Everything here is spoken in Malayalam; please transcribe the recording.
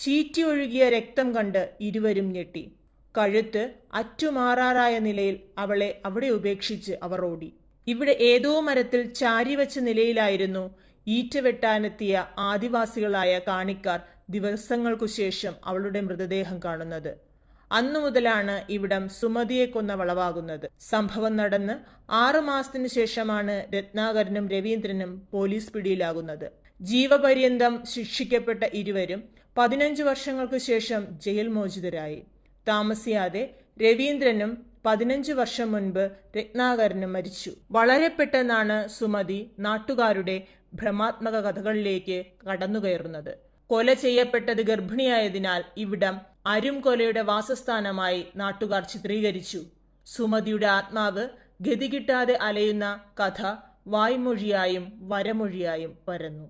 ചീറ്റിയൊഴുകിയ രക്തം കണ്ട് ഇരുവരും ഞെട്ടി. കഴുത്ത് അറ്റുമാറാറായ നിലയിൽ അവളെ അവിടെ ഉപേക്ഷിച്ച് അവർ ഓടി. ഇവിടെ ഏതോ മരത്തിൽ ചാരിവെച്ച നിലയിലായിരുന്നു ഈറ്റ വെട്ടാനെത്തിയ ആദിവാസികളായ കാണിക്കാർ ദിവസങ്ങൾക്കു ശേഷം അവളുടെ മൃതദേഹം കാണുന്നത്. അന്നു മുതലാണ് ഇവിടം സുമതിയെ കൊന്ന വളവാകുന്നത്. സംഭവം നടന്ന് 6 മാസത്തിനു ശേഷമാണ് രത്നാകരനും രവീന്ദ്രനും പോലീസ് പിടിയിലാകുന്നത്. ജീവപര്യന്തം ശിക്ഷിക്കപ്പെട്ട ഇരുവരും 15 വർഷങ്ങൾക്കു ശേഷം ജയിൽ മോചിതരായി. താമസിയാതെ രവീന്ദ്രനും 15 വർഷം മുൻപ് രത്നാകരനും മരിച്ചു. വളരെ പെട്ടെന്നാണ് സുമതി നാട്ടുകാരുടെ ഭ്രമാത്മക കഥകളിലേക്ക് കടന്നുകയറുന്നത്. കൊല ചെയ്യപ്പെട്ടത് ഗർഭിണിയായതിനാൽ ഇവിടം അരുംകൊലയുടെ വാസസ്ഥാനമായി നാട്ടുകാർ ചിത്രീകരിച്ചു. സുമതിയുടെ ആത്മാവ് ഗതി കിട്ടാതെ അലയുന്ന കഥ വായ്മൊഴിയായും വരമൊഴിയായും പരന്നു.